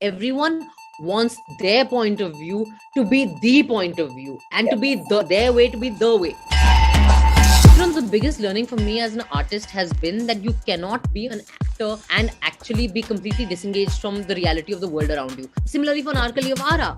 everyone wants their point of view to be the point of view and to be their way to be the way. The biggest learning for me as an artist has been that you cannot be an actor and actually be completely disengaged from the reality of the world around you. Similarly for Narkali of Ara,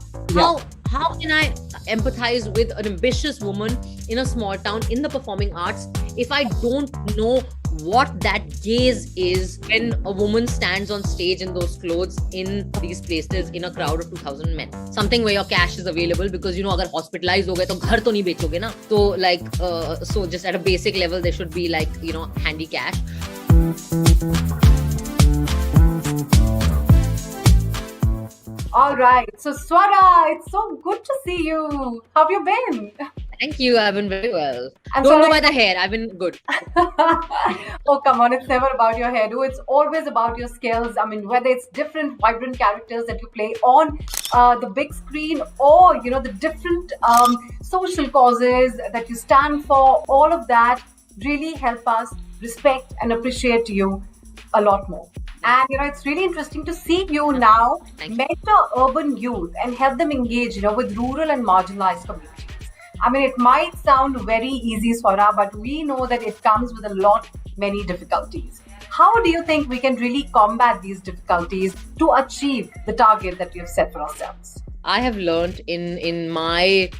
how can I empathize with an ambitious woman in a small town in the performing arts if I don't know what that gaze is when a woman stands on stage in those clothes in these places in a crowd of 2,000 men? Something where your cash is available because, agar hospitalized ho gaye to ghar to nahi bechoge na. So so just at a basic level, there should be handy cash. All right. So Swara, it's so good to see you. How have you been? Thank you. I've been very well. Don't go by the hair. I've been good. Oh, come on. It's never about your hairdo. It's always about your skills. I mean, whether it's different, vibrant characters that you play on the big screen or, the different social causes that you stand for, all of that really help us respect and appreciate you a lot more. And, it's really interesting to see you now mentor urban youth and help them engage, with rural and marginalized communities. I mean, it might sound very easy, Swara, but we know that it comes with many difficulties. How do you think we can really combat these difficulties to achieve the target that we have set for ourselves? I have learned in my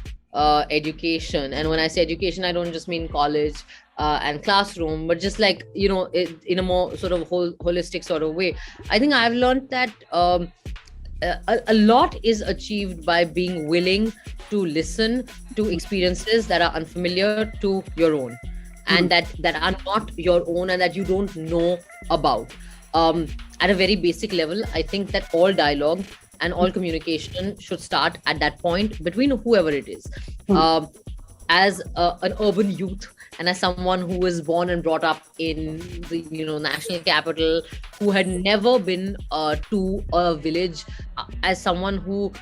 education, and when I say education, I don't just mean college and classroom, but just in a more sort of holistic sort of way. I think I've learned that a lot is achieved by being willing to listen to experiences that are unfamiliar to your own and that are not your own and that you don't know about. At a very basic level, I think that all dialogue and all communication should start at that point between whoever it is. As an urban youth and as someone who was born and brought up in the national capital, who had never been to a village, as someone who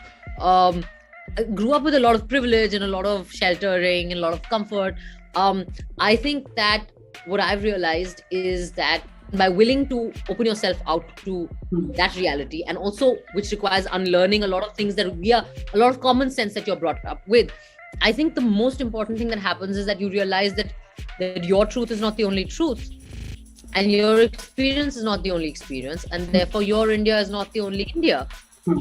grew up with a lot of privilege and a lot of sheltering and a lot of comfort, I think that what I've realized is that by willing to open yourself out to that reality, and also which requires unlearning a lot of things that a lot of common sense that you're brought up with, I think the most important thing that happens is that you realize that your truth is not the only truth, and your experience is not the only experience, and therefore your India is not the only India.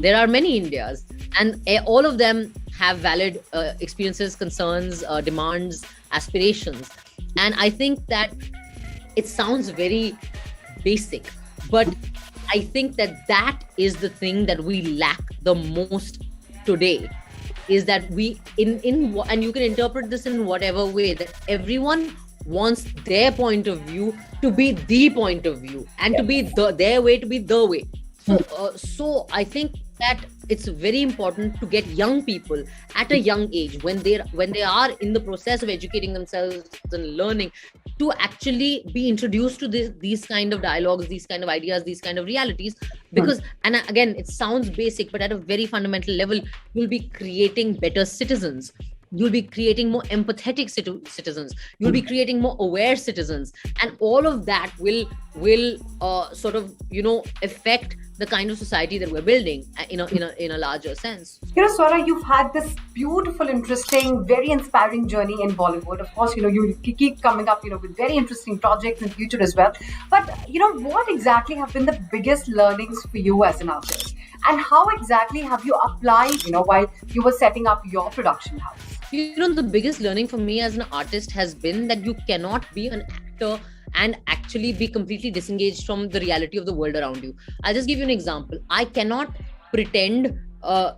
There are many Indias, and all of them have valid experiences, concerns, demands, aspirations. And I think that it sounds very basic, but I think that is the thing that we lack the most today, is that we and you can interpret this in whatever way, that everyone wants their point of view to be the point of view and to be their way to be the way. So I think that it's very important to get young people at a young age, when they are in the process of educating themselves and learning, to actually be introduced to these kind of dialogues, these kind of ideas, these kind of realities. Because, and again, it sounds basic, but at a very fundamental level, you'll be creating better citizens. You'll be creating more empathetic citizens. You'll be creating more aware citizens, and all of that will sort of affect the kind of society that we're building in a larger sense. Swara, you've had this beautiful, interesting, very inspiring journey in Bollywood. Of course, you keep coming up, with very interesting projects in the future as well. But what exactly have been the biggest learnings for you as an artist, and how exactly have you applied, while you were setting up your production house? The biggest learning for me as an artist has been that you cannot be an actor and actually be completely disengaged from the reality of the world around you. I'll just give you an example. I cannot pretend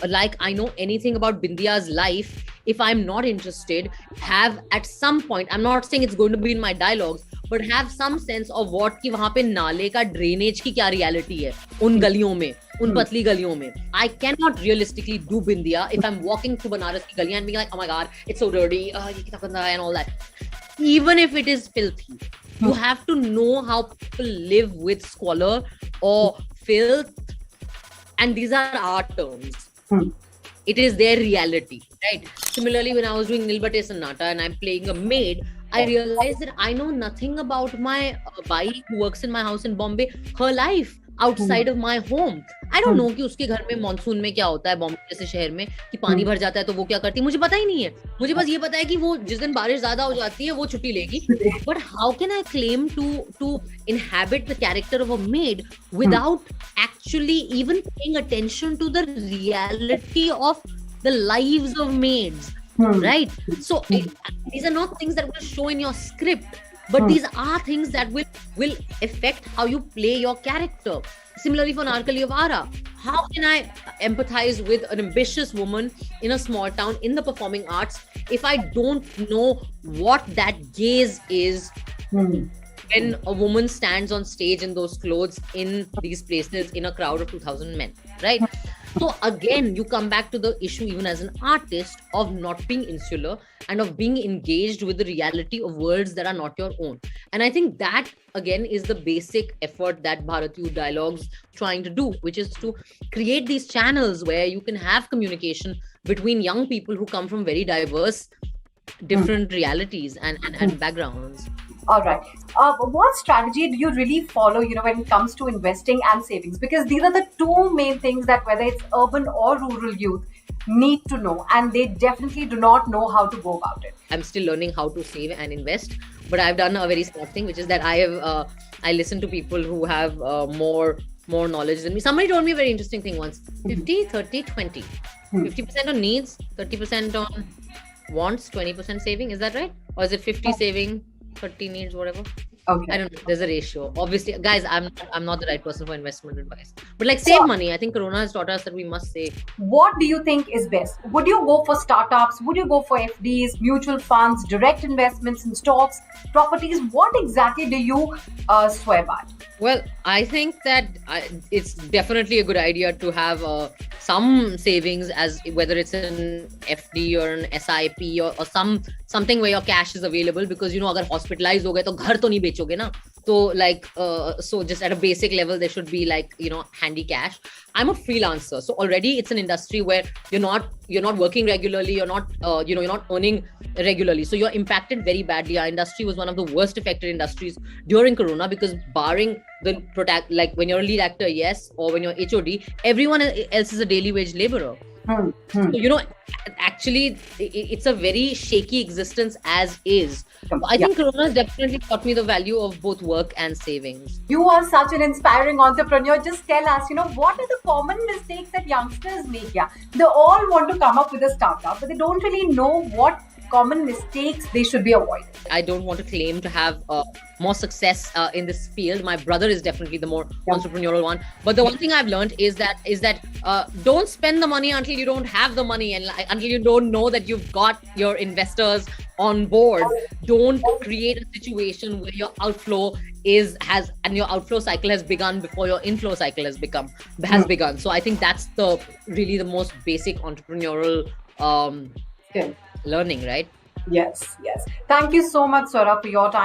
like I know anything about Bindiya's life if I'm not interested. Have at some point, I'm not saying it's going to be in my dialogues, but have some sense of what ki wahan pe naale ka drainage ki kya reality hai un galiyon mein, un patli galiyon mein. I cannot realistically do Bindiya if I'm walking through Banaras ki galiyan and being like, oh my god, it's so dirty, ye kitna ganda hai, and all that. Even if it is filthy, you have to know how people live with squalor or filth, and these are our terms. It is their reality, right? Similarly, when I was doing Nilbate Sannata and I'm playing a maid, I realized that I know nothing about my bai who works in my house in Bombay, her life. outside of my home. I don't know कि उसके घर में monsoon में क्या होता है बॉम्बे जैसे शहर में कि पानी भर जाता है तो वो क्या करती है, मुझे पता ही नहीं है. मुझे बस ये पता है कि वो जिस दिन बारिश ज्यादा हो जाती है वो छुट्टी लेगी. But how can I claim to inhabit the character of a maid without actually even paying attention to the reality of the lives of maids, right? So these are not things that will show in your script, but these are things that will affect how you play your character. Similarly for Narkali of Ara, how can I empathize with an ambitious woman in a small town in the performing arts if I don't know what that gaze is when a woman stands on stage in those clothes in these places in a crowd of 2,000 men, right? So again, you come back to the issue even as an artist of not being insular and of being engaged with the reality of worlds that are not your own. And I think that again is the basic effort that Bharat Youth Dialogue's trying to do, which is to create these channels where you can have communication between young people who come from very diverse, different realities and backgrounds. All right. What strategy do you really follow, when it comes to investing and savings? Because these are the two main things that whether it's urban or rural youth need to know, and they definitely do not know how to go about it. I'm still learning how to save and invest, but I've done a very smart thing, which is that I listen to people who have more knowledge than me. Somebody told me a very interesting thing once: 50, 30, 20. 50% on needs, 30% on wants, 20% saving. Is that right? Or is it 50 saving, 30 needs, whatever? Okay. I don't know. There's a ratio. Obviously, guys, I'm not the right person for investment advice. But like save money. I think Corona has taught us that we must save. What do you think is best? Would you go for startups? Would you go for FDs, mutual funds, direct investments in stocks, properties? What exactly do you swear by? Well, I think that it's definitely a good idea to have some savings, as whether it's an FD or an SIP or something where your cash is available, because अगर hospitalized हो गए तो घर तो नहीं बेचोगे ना. So so just at a basic level there should be handy cash. I'm a freelancer, so already it's an industry where you're not working regularly, you're not you're not earning regularly, so you're impacted very badly. Our industry was one of the worst affected industries during Corona, because barring the like when you're a lead actor, yes, or when you're HOD, everyone else is a daily wage laborer. So actually it's a very shaky existence as is. I think Corona has definitely taught me the value of both work and savings. You are such an inspiring entrepreneur. Just tell us, what are the common mistakes that youngsters make? Yeah, they all want to come up with a startup, but they don't really know what common mistakes they should be avoiding. I don't want to claim to have more success in this field. My brother is definitely the more entrepreneurial one. But the one thing I've learned is that don't spend the money until you don't have the money, and until you don't know that you've got your investors on board. Don't create a situation where your outflow and your outflow cycle has begun before your inflow cycle has begun. So I think that's really the most basic entrepreneurial learning, right? Yes. Thank you so much, Swara, for your time.